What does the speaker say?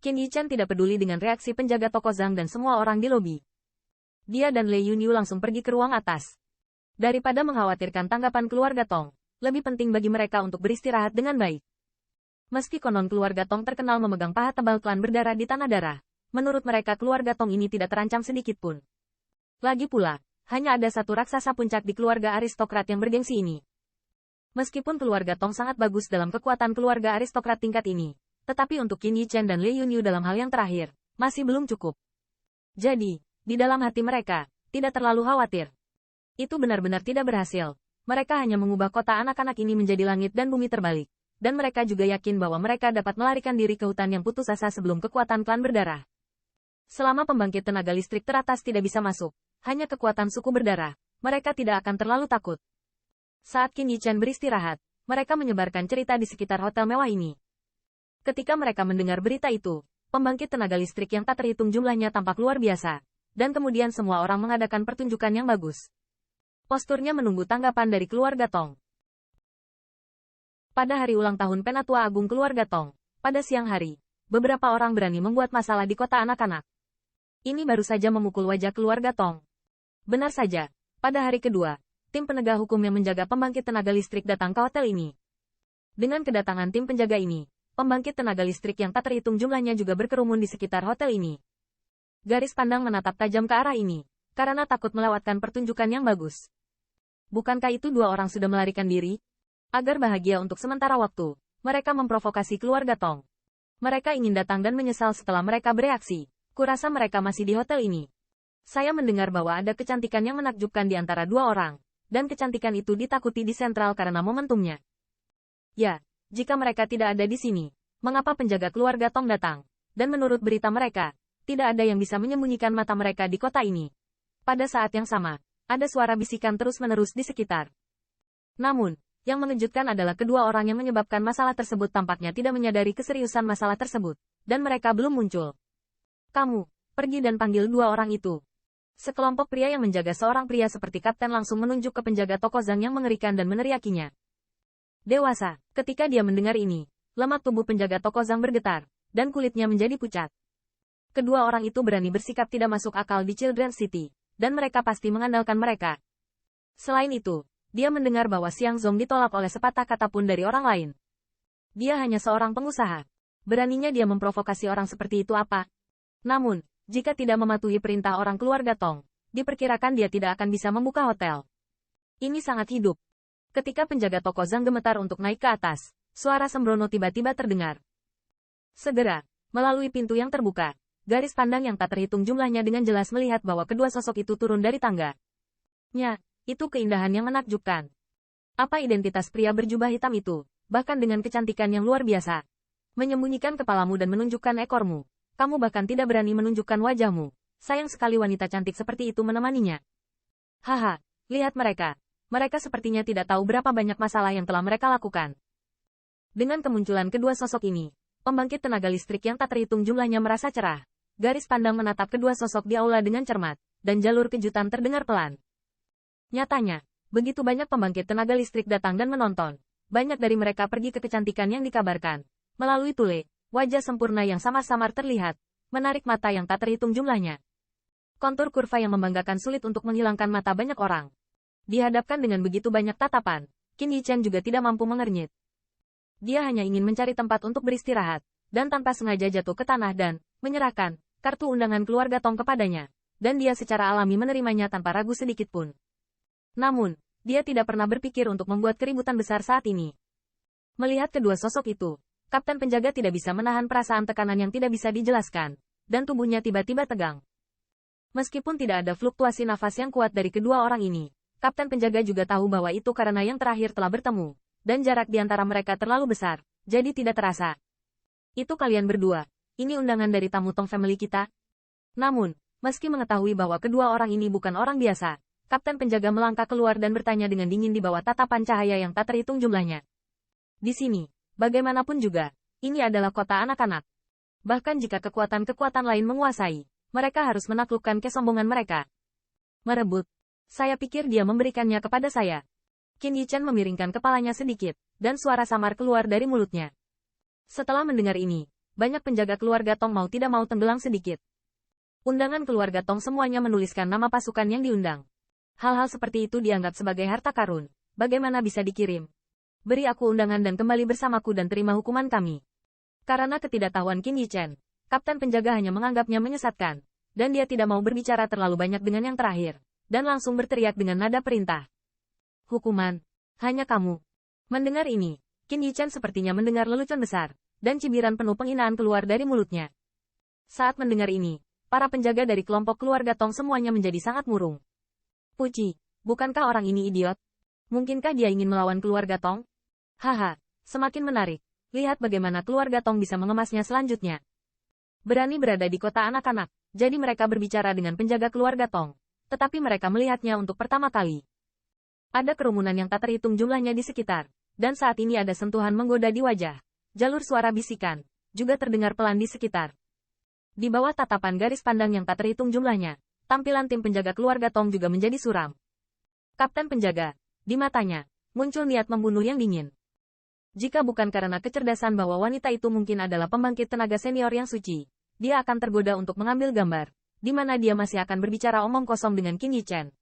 Qin Yichen tidak peduli dengan reaksi penjaga toko Zhang dan semua orang di lobi. Dia dan Lei Yunyu langsung pergi ke ruang atas. Daripada mengkhawatirkan tanggapan keluarga Tong, lebih penting bagi mereka untuk beristirahat dengan baik. Meski konon keluarga Tong terkenal memegang pahat tebal klan berdarah di tanah darah, menurut mereka keluarga Tong ini tidak terancam sedikit pun. Lagi pula, hanya ada satu raksasa puncak di keluarga aristokrat yang bergengsi ini. Meskipun keluarga Tong sangat bagus dalam kekuatan keluarga aristokrat tingkat ini, tetapi untuk Qin Yichen dan Lei Yunyu dalam hal yang terakhir, masih belum cukup. Jadi, di dalam hati mereka, tidak terlalu khawatir. Itu benar-benar tidak berhasil. Mereka hanya mengubah kota anak-anak ini menjadi langit dan bumi terbalik. Dan mereka juga yakin bahwa mereka dapat melarikan diri ke hutan yang putus asa sebelum kekuatan klan berdarah. Selama pembangkit tenaga listrik teratas tidak bisa masuk, hanya kekuatan suku berdarah, mereka tidak akan terlalu takut. Saat Qin Yichen beristirahat, mereka menyebarkan cerita di sekitar hotel mewah ini. Ketika mereka mendengar berita itu, pembangkit tenaga listrik yang tak terhitung jumlahnya tampak luar biasa. Dan kemudian semua orang mengadakan pertunjukan yang bagus. Posturnya menunggu tanggapan dari keluarga Tong. Pada hari ulang tahun Penatua Agung keluarga Tong, pada siang hari, beberapa orang berani membuat masalah di kota anak-anak. Ini baru saja memukul wajah keluarga Tong. Benar saja, pada hari kedua, tim penegak hukum yang menjaga pembangkit tenaga listrik datang ke hotel ini. Dengan kedatangan tim penjaga ini, pembangkit tenaga listrik yang tak terhitung jumlahnya juga berkerumun di sekitar hotel ini. Garis pandang menatap tajam ke arah ini, karena takut melewatkan pertunjukan yang bagus. Bukankah itu dua orang sudah melarikan diri? Agar bahagia untuk sementara waktu, mereka memprovokasi keluarga Tong. Mereka ingin datang dan menyesal setelah mereka bereaksi. Kurasa mereka masih di hotel ini. Saya mendengar bahwa ada kecantikan yang menakjubkan di antara dua orang, dan kecantikan itu ditakuti di sentral karena momentumnya. Ya, jika mereka tidak ada di sini, mengapa penjaga keluarga Tong datang? Dan menurut berita mereka, tidak ada yang bisa menyembunyikan mata mereka di kota ini. Pada saat yang sama, ada suara bisikan terus-menerus di sekitar. Namun, yang mengejutkan adalah kedua orang yang menyebabkan masalah tersebut tampaknya tidak menyadari keseriusan masalah tersebut, dan mereka belum muncul. Kamu, pergi dan panggil dua orang itu. Sekelompok pria yang menjaga seorang pria seperti kapten langsung menunjuk ke penjaga toko Zhang yang mengerikan dan meneriakinya. Dewasa, ketika dia mendengar ini, lemak tubuh penjaga toko Zhang bergetar, dan kulitnya menjadi pucat. Kedua orang itu berani bersikap tidak masuk akal di Children's City, dan mereka pasti mengandalkan mereka. Selain itu, dia mendengar bahwa Xiang Zong ditolak oleh sepatah kata pun dari orang lain. Dia hanya seorang pengusaha. Beraninya dia memprovokasi orang seperti itu apa? Namun, jika tidak mematuhi perintah orang keluarga Tong, diperkirakan dia tidak akan bisa membuka hotel. Ini sangat hidup. Ketika penjaga toko Zhang gemetar untuk naik ke atas, suara sembrono tiba-tiba terdengar. Segera, melalui pintu yang terbuka, garis pandang yang tak terhitung jumlahnya dengan jelas melihat bahwa kedua sosok itu turun dari tangga. Nya, itu keindahan yang menakjubkan. Apa identitas pria berjubah hitam itu, bahkan dengan kecantikan yang luar biasa? Menyembunyikan kepalamu dan menunjukkan ekormu. Kamu bahkan tidak berani menunjukkan wajahmu. Sayang sekali wanita cantik seperti itu menemaninya. Haha, lihat mereka. Mereka sepertinya tidak tahu berapa banyak masalah yang telah mereka lakukan. Dengan kemunculan kedua sosok ini, pembangkit tenaga listrik yang tak terhitung jumlahnya merasa cerah. Garis pandang menatap kedua sosok di aula dengan cermat, dan jalur kejutan terdengar pelan. Nyatanya, begitu banyak pembangkit tenaga listrik datang dan menonton. Banyak dari mereka pergi ke kecantikan yang dikabarkan. Melalui tule, wajah sempurna yang samar-samar terlihat, menarik mata yang tak terhitung jumlahnya. Kontur kurva yang membanggakan sulit untuk menghilangkan mata banyak orang. Dihadapkan dengan begitu banyak tatapan, Qin Yichen juga tidak mampu mengernyit. Dia hanya ingin mencari tempat untuk beristirahat, dan tanpa sengaja jatuh ke tanah dan menyerahkan kartu undangan keluarga Tong kepadanya, dan dia secara alami menerimanya tanpa ragu sedikit pun. Namun, dia tidak pernah berpikir untuk membuat keributan besar saat ini. Melihat kedua sosok itu, kapten penjaga tidak bisa menahan perasaan tekanan yang tidak bisa dijelaskan, dan tubuhnya tiba-tiba tegang. Meskipun tidak ada fluktuasi nafas yang kuat dari kedua orang ini, kapten penjaga juga tahu bahwa itu karena yang terakhir telah bertemu, dan jarak di antara mereka terlalu besar, jadi tidak terasa. Itu kalian berdua. Ini undangan dari tamu Tong family kita. Namun, meski mengetahui bahwa kedua orang ini bukan orang biasa, kapten penjaga melangkah keluar dan bertanya dengan dingin di bawah tatapan cahaya yang tak terhitung jumlahnya. Di sini, bagaimanapun juga, ini adalah kota anak-anak. Bahkan jika kekuatan-kekuatan lain menguasai, mereka harus menaklukkan kesombongan mereka. Merebut. Saya pikir dia memberikannya kepada saya. Qin Yichen memiringkan kepalanya sedikit, dan suara samar keluar dari mulutnya. Setelah mendengar ini, banyak penjaga keluarga Tong mau tidak mau tenggelam sedikit. Undangan keluarga Tong semuanya menuliskan nama pasukan yang diundang. Hal-hal seperti itu dianggap sebagai harta karun. Bagaimana bisa dikirim? Beri aku undangan dan kembali bersamaku dan terima hukuman kami. Karena ketidaktahuan Qin Yichen, kapten penjaga hanya menganggapnya menyesatkan, dan dia tidak mau berbicara terlalu banyak dengan yang terakhir, dan langsung berteriak dengan nada perintah. Hukuman. Hanya kamu. Mendengar ini, Qin Yichen sepertinya mendengar lelucon besar, dan cibiran penuh penghinaan keluar dari mulutnya. Saat mendengar ini, para penjaga dari kelompok keluarga Tong semuanya menjadi sangat murung. Puci, bukankah orang ini idiot? Mungkinkah dia ingin melawan keluarga Tong? Haha, semakin menarik. Lihat bagaimana keluarga Tong bisa mengemasnya selanjutnya. Berani berada di kota anak-anak, jadi mereka berbicara dengan penjaga keluarga Tong. Tetapi mereka melihatnya untuk pertama kali. Ada kerumunan yang tak terhitung jumlahnya di sekitar, dan saat ini ada sentuhan menggoda di wajah. Jalur suara bisikan, juga terdengar pelan di sekitar. Di bawah tatapan garis pandang yang tak terhitung jumlahnya, tampilan tim penjaga keluarga Tong juga menjadi suram. Kapten penjaga, di matanya, muncul niat membunuh yang dingin. Jika bukan karena kecerdasan bahwa wanita itu mungkin adalah pembangkit tenaga senior yang suci, dia akan tergoda untuk mengambil gambar, di mana dia masih akan berbicara omong kosong dengan Qin Yichen,